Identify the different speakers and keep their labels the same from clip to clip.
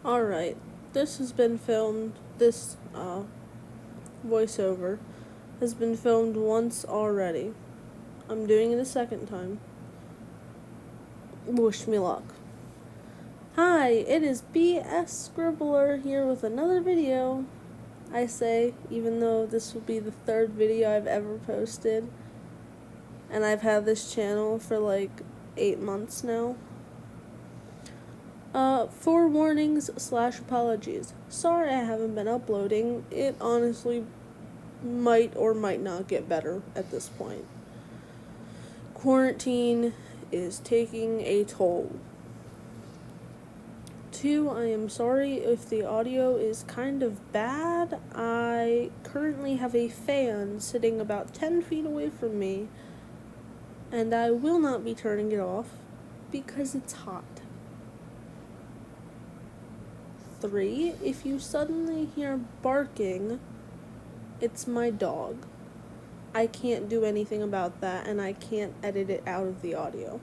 Speaker 1: Alright, this has been filmed, this voiceover has been filmed once already. I'm doing it a second time. Wish me luck. Hi, it is BS Scribbler here with another video, I say, even though this will be the third video I've ever posted. And I've had this channel for like 8 months now. Forewarnings / apologies. Sorry I haven't been uploading. It honestly might or might not get better at this point. Quarantine is taking a toll. 2, I am sorry if the audio is kind of bad. I currently have a fan sitting about 10 feet away from me, and I will not be turning it off because it's hot. 3, if you suddenly hear barking, it's my dog. I can't do anything about that, and I can't edit it out of the audio.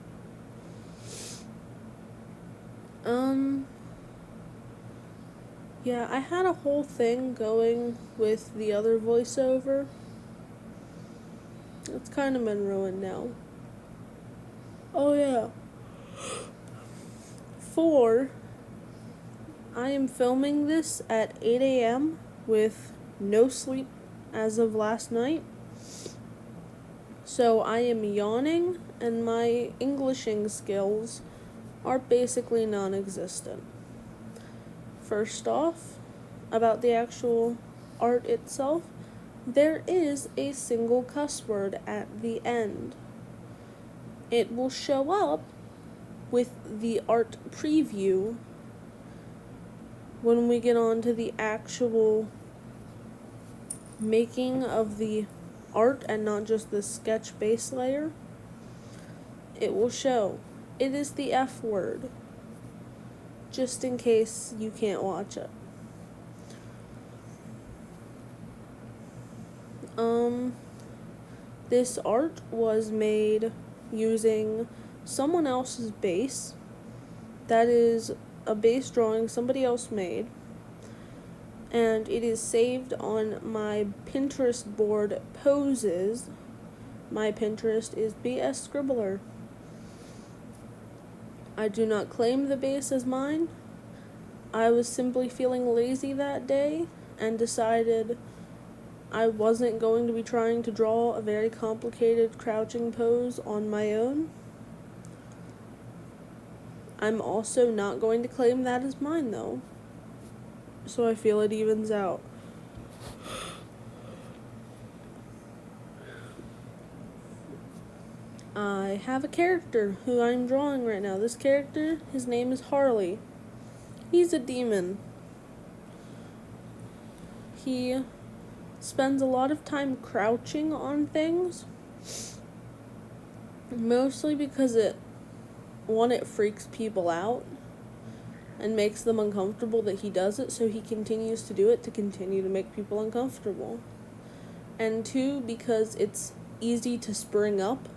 Speaker 1: Yeah, I had a whole thing going with the other voiceover. It's kind of been ruined now. Oh yeah. 4, I am filming this at 8 a.m. with no sleep as of last night. So I am yawning and my Englishing skills are basically non-existent. First off, about the actual art itself, there is a single cuss word at the end. It will show up with the art preview when we get on to the actual making of the art and not just the sketch base layer. It will show. It is the F word, just in case you can't watch it. This art was made using someone else's base. That is a base drawing somebody else made, and it is saved on my Pinterest board Poses. My Pinterest is BS Scribbler. I do not claim the base as mine. I was simply feeling lazy that day and decided I wasn't going to be trying to draw a very complicated crouching pose on my own. I'm also not going to claim that as mine though, so I feel it evens out. I have a character who I'm drawing right now. This character, his name is Harley. He's a demon. He spends a lot of time crouching on things, mostly because it freaks people out and makes them uncomfortable that he does it, so he continues to do it to continue to make people uncomfortable. And 2, because it's easy to spring up.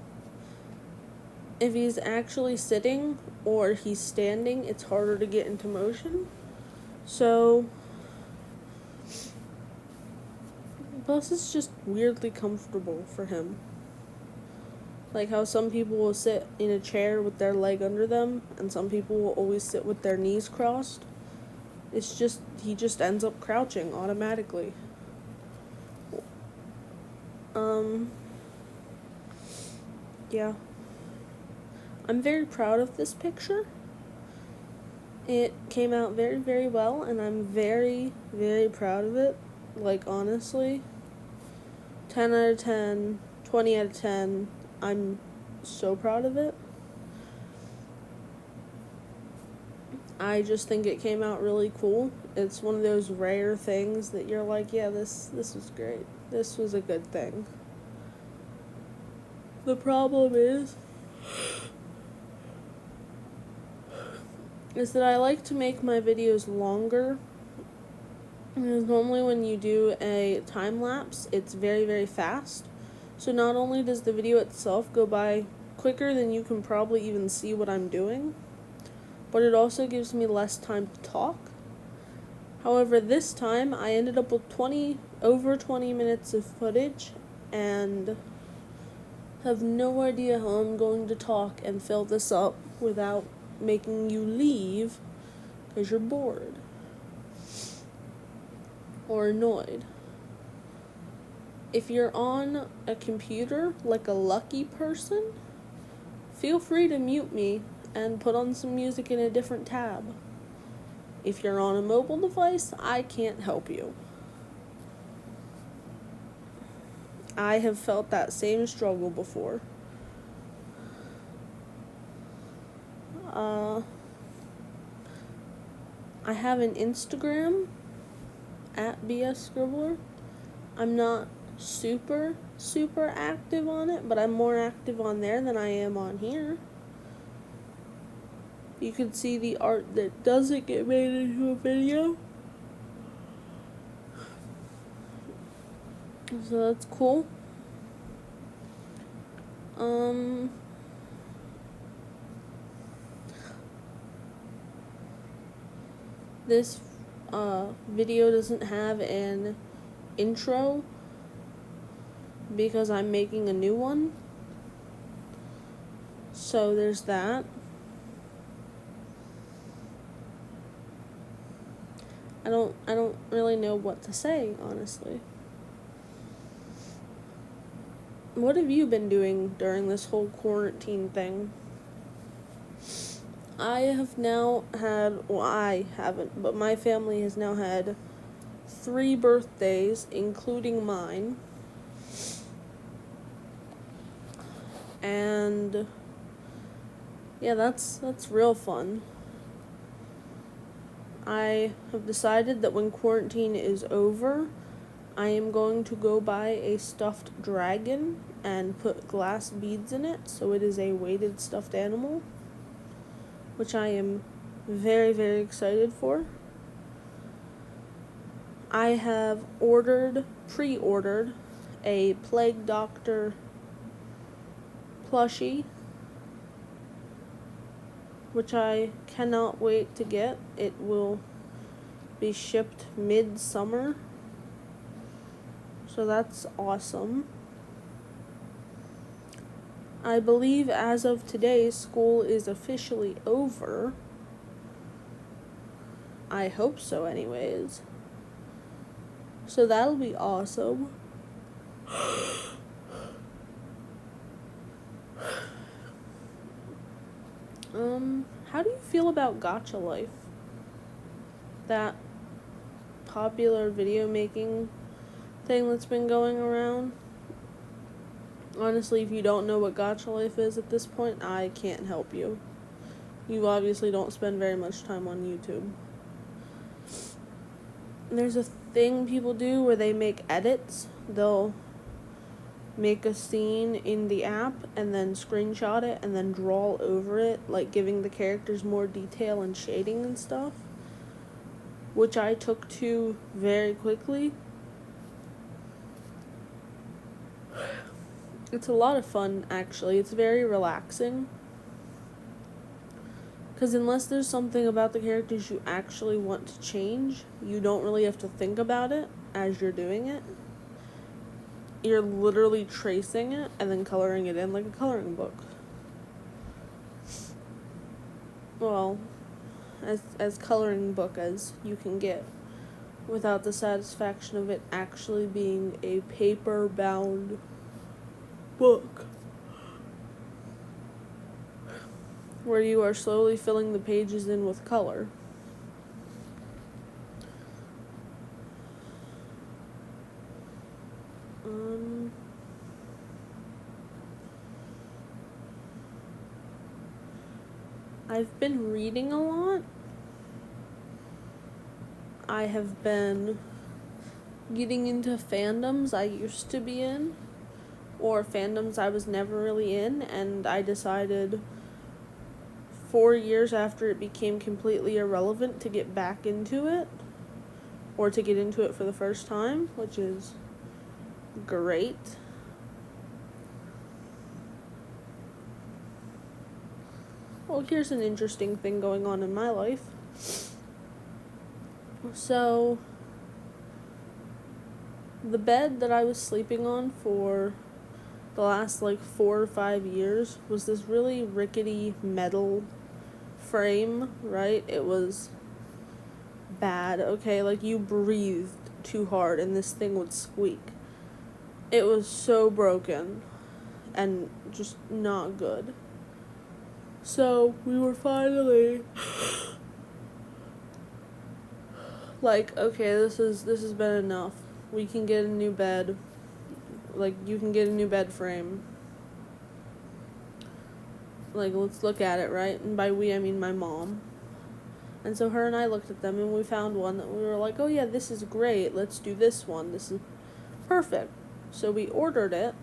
Speaker 1: If he's actually sitting or he's standing, it's harder to get into motion. So, plus it's just weirdly comfortable for him. Like how some people will sit in a chair with their leg under them, and some people will always sit with their knees crossed. It's just, he just ends up crouching automatically. Yeah. I'm very proud of this picture. It came out very, very well, and I'm very, very proud of it. Like, honestly, 10 out of 10, 20 out of 10, I'm so proud of it. I just think it came out really cool. It's one of those rare things that you're like, yeah, this was great. This was a good thing. The problem is that I like to make my videos longer, because normally when you do a time lapse, it's very, very fast. So not only does the video itself go by quicker than you can probably even see what I'm doing, but it also gives me less time to talk. However, this time I ended up with over 20 minutes of footage and have no idea how I'm going to talk and fill this up without making you leave because you're bored or annoyed. If you're on a computer like a lucky person, feel free to mute me and put on some music in a different tab. If you're on a mobile device, I can't help you. I have felt that same struggle before. I have an Instagram at BS Scribbler. I'm not super active on it, but I'm more active on there than I am on here. You can see the art that doesn't get made into a video. So that's cool. This video doesn't have an intro because I'm making a new one. So there's that. I don't really know what to say, honestly. What have you been doing during this whole quarantine thing? I have now had, well, I haven't, but my family has now had 3 birthdays, including mine. And yeah, that's real fun. I have decided that when quarantine is over, I am going to go buy a stuffed dragon and put glass beads in it, so it is a weighted stuffed animal, which I am very, very excited for. I have pre-ordered a Plague Doctor plushie, which I cannot wait to get. It will be shipped mid-summer, so that's awesome. I believe as of today, school is officially over. I hope so anyways. So that'll be awesome. How do you feel about Gacha Life? That popular video making thing that's been going around? Honestly, if you don't know what Gacha Life is at this point, I can't help you. You obviously don't spend very much time on YouTube. There's a thing people do where they make edits. They'll make a scene in the app and then screenshot it and then draw over it, like giving the characters more detail and shading and stuff, which I took to very quickly. It's a lot of fun, actually. It's very relaxing. Because unless there's something about the characters you actually want to change, you don't really have to think about it as you're doing it. You're literally tracing it and then coloring it in like a coloring book. Well, as coloring book as you can get, without the satisfaction of it actually being a paper-bound book, where you are slowly filling the pages in with color. I've been reading a lot. I have been getting into fandoms I used to be in, or fandoms I was never really in, and I decided 4 years after it became completely irrelevant to get back into it, or to get into it for the first time, which is great. Well, here's an interesting thing going on in my life. So, the bed that I was sleeping on for the last like 4 or 5 years was this really rickety metal frame, right? It was bad, okay? Like, you breathed too hard and this thing would squeak. It was so broken and just not good. So, we were finally like, okay, this has been enough. We can get a new bed. Like, you can get a new bed frame. Like, let's look at it, right? And by we, I mean my mom. And so her and I looked at them, and we found one that we were like, oh yeah, this is great. Let's do this one. This is perfect. So we ordered it,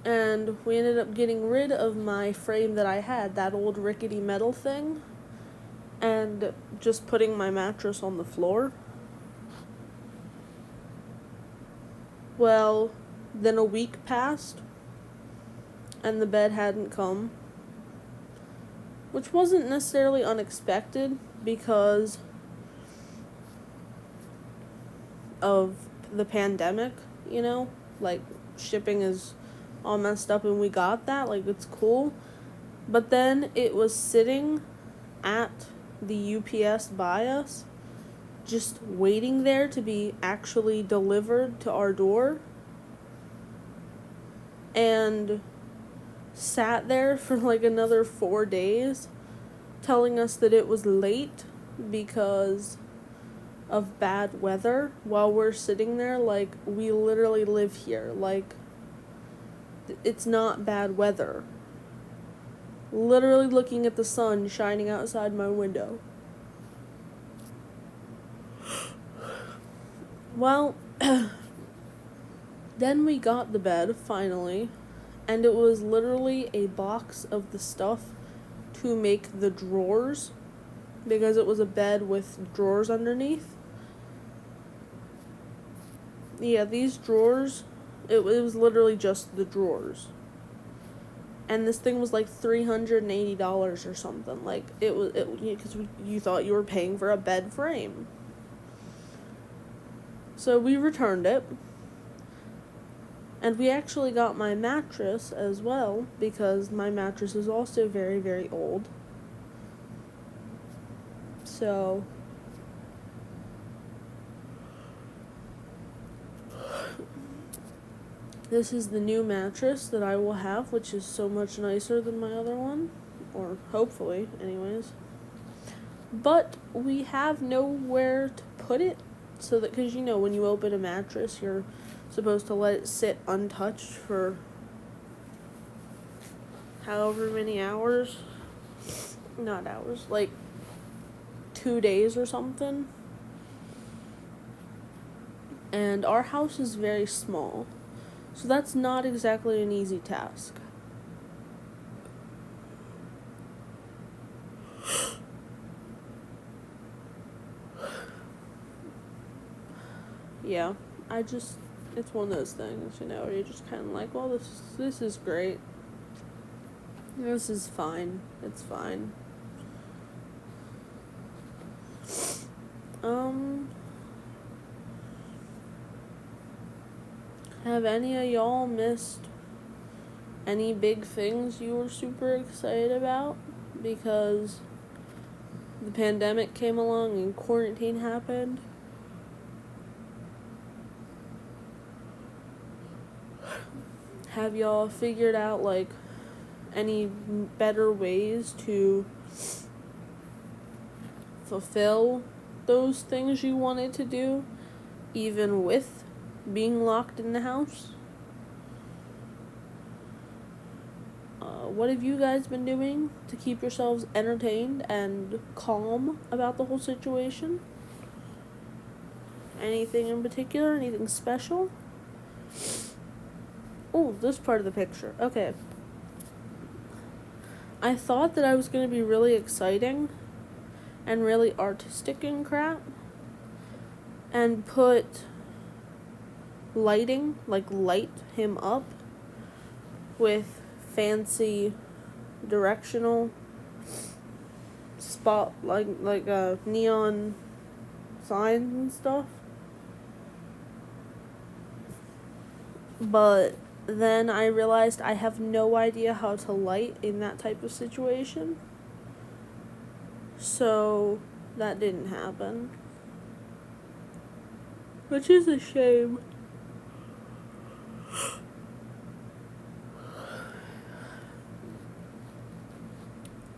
Speaker 1: and we ended up getting rid of my frame that I had, that old rickety metal thing, and just putting my mattress on the floor. Well, then a week passed, and the bed hadn't come, which wasn't necessarily unexpected because of the pandemic, you know? Like, shipping is all messed up and we got that, like, it's cool. But then it was sitting at the UPS by us, just waiting there to be actually delivered to our door, and sat there for like another 4 days telling us that it was late because of bad weather, while we're sitting there like, we literally live here, like, it's not bad weather. Literally looking at the sun shining outside my window. Well, then we got the bed, finally, and it was literally a box of the stuff to make the drawers, because it was a bed with drawers underneath. Yeah, these drawers, it was literally just the drawers. And this thing was like $380 or something. Like, because you thought you were paying for a bed frame. So we returned it. And we actually got my mattress as well, because my mattress is also very, very old. So, this is the new mattress that I will have, which is so much nicer than my other one. Or hopefully, anyways. But we have nowhere to put it. So that, because, you know, when you open a mattress, you're supposed to let it sit untouched for however many hours. Not hours, like 2 days or something. And our house is very small, so that's not exactly an easy task. Yeah, it's one of those things, you know, where you're just kind of like, well, this is great. This is fine. It's fine. Have any of y'all missed any big things you were super excited about because the pandemic came along and quarantine happened? Have y'all figured out, like, any better ways to fulfill those things you wanted to do, even with being locked in the house? What have you guys been doing to keep yourselves entertained and calm about the whole situation? Anything in particular? Anything special? Oh, this part of the picture. Okay. I thought that I was going to be really exciting and really artistic and crap, and put lighting, like light him up with fancy directional spot, like neon signs and stuff. But then I realized I have no idea how to light in that type of situation. So that didn't happen. Which is a shame.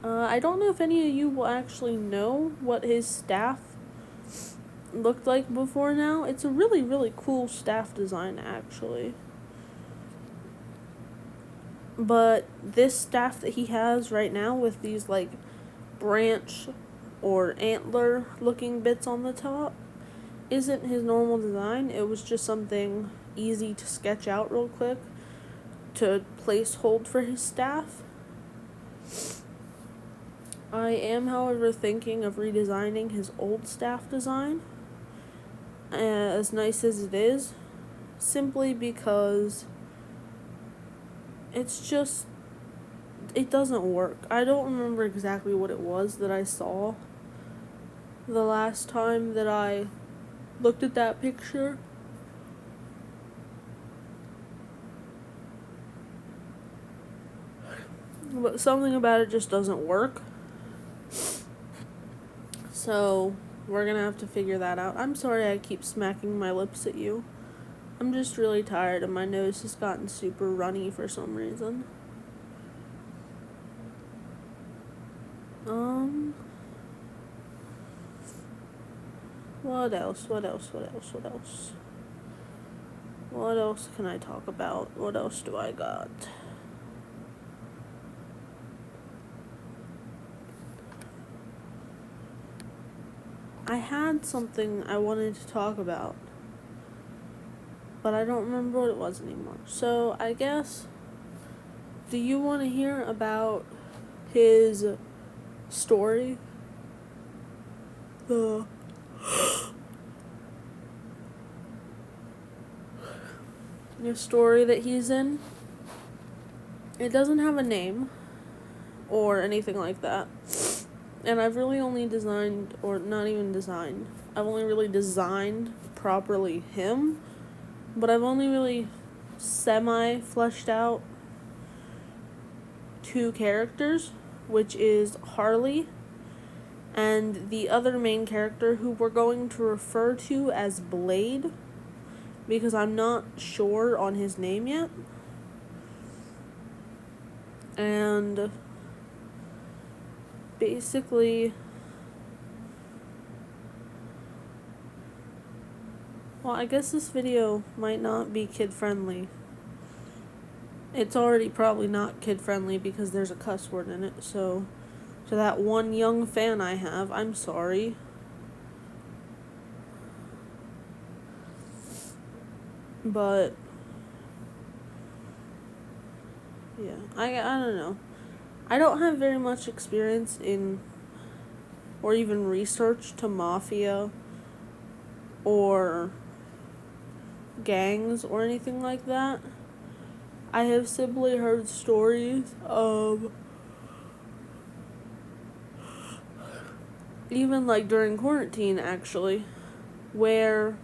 Speaker 1: I don't know if any of you will actually know what his staff looked like before now. It's a really, really cool staff design, actually. But this staff that he has right now with these, like, branch or antler looking bits on the top isn't his normal design. It was just something easy to sketch out real quick to hold for his staff. I am, however, thinking of redesigning his old staff design, as nice as it is, simply because it's just, it doesn't work. I don't remember exactly what it was that I saw the last time that I looked at that picture. But something about it just doesn't work. So we're gonna have to figure that out. I'm sorry I keep smacking my lips at you. I'm just really tired and my nose has gotten super runny for some reason. What else? What else can I talk about? What else do I got? I had something I wanted to talk about, but I don't remember what it was anymore. So I guess, do you want to hear about his story? The story that he's in? It doesn't have a name or anything like that. And I've really only designed, or not even designed, I've only really designed properly him, but I've only really semi-fleshed out 2 characters, which is Harley and the other main character who we're going to refer to as Blade, because I'm not sure on his name yet. And basically, well, I guess this video might not be kid-friendly. It's already probably not kid-friendly because there's a cuss word in it, so to that one young fan I have, I'm sorry. But yeah, I don't know. I don't have very much experience in, or even research to mafia or gangs or anything like that. I have simply heard stories of, even like during quarantine actually, where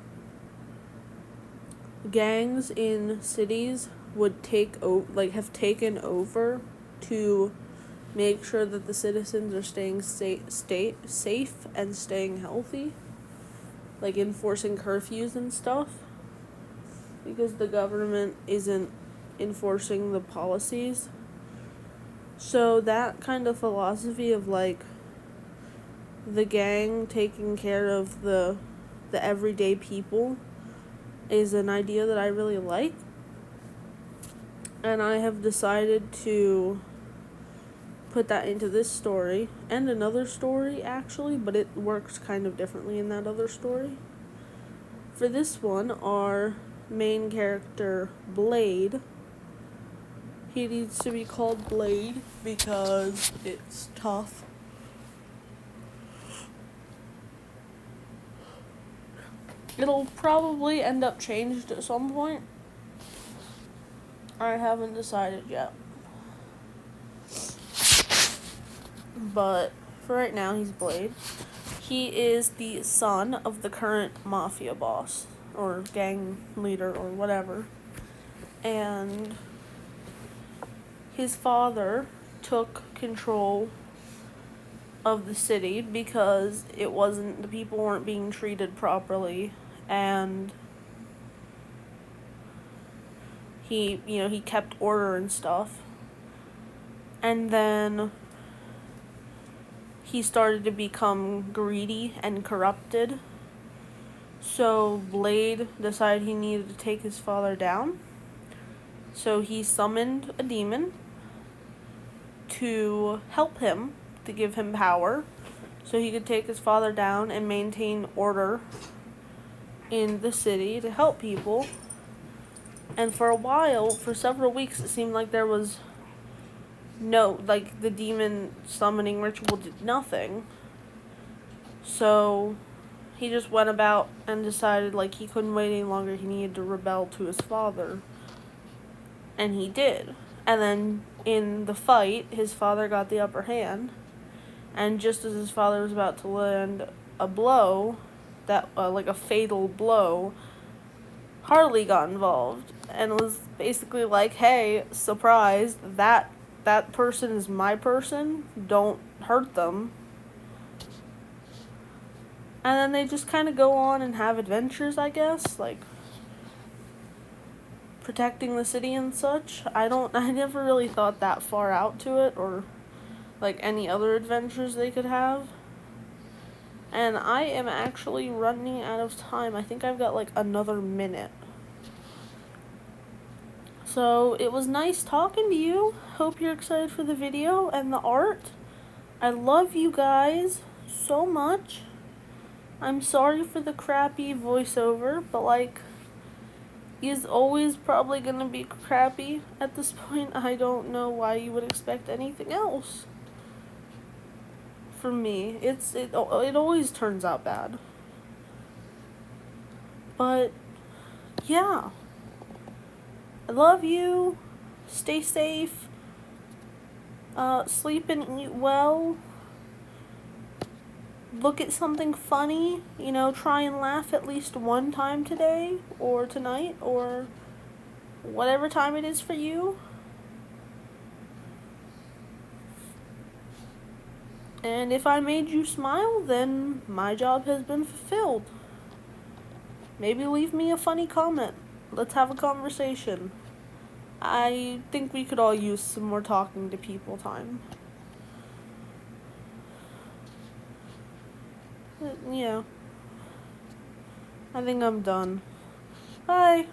Speaker 1: gangs in cities would have taken over to make sure that the citizens are staying safe and staying healthy, like enforcing curfews and stuff, because the government isn't enforcing the policies. So that kind of philosophy of like the gang taking care of the everyday people is an idea that I really like. And I have decided to put that into this story and another story actually, but it works kind of differently in that other story. For this one, our main character Blade, he needs to be called Blade because it's tough. It'll probably end up changed at some point. I haven't decided yet. But for right now, he's Blade. He is the son of the current mafia boss, or gang leader, or whatever. And his father took control of the city because the people weren't being treated properly, and he kept order and stuff. And then he started to become greedy and corrupted. So Blade decided he needed to take his father down. So he summoned a demon to help him, to give him power, so he could take his father down and maintain order in the city to help people. And for a while, for several weeks, it seemed like there was the demon summoning ritual did nothing. So he just went about and decided he couldn't wait any longer, he needed to rebel to his father. And he did. And then in the fight, his father got the upper hand. And just as his father was about to land a blow, that a fatal blow, Harley got involved and was basically like, "Hey, surprise! That person is my person. Don't hurt them." And then they just kind of go on and have adventures, I guess, protecting the city and such. I never really thought that far out to it, or any other adventures they could have. And I am actually running out of time. I think I've got another minute. So it was nice talking to you. Hope you're excited for the video and the art. I love you guys so much. I'm sorry for the crappy voiceover, but is always probably gonna be crappy at this point. I don't know why you would expect anything else from me. It always turns out bad. But yeah, I love you. Stay safe. Sleep and eat well. Look at something funny. Try and laugh at least one time today or tonight or whatever time it is for you. And if I made you smile, then my job has been fulfilled. Maybe leave me a funny comment. Let's have a conversation. I think we could all use some more talking to people time. Yeah. I think I'm done. Bye.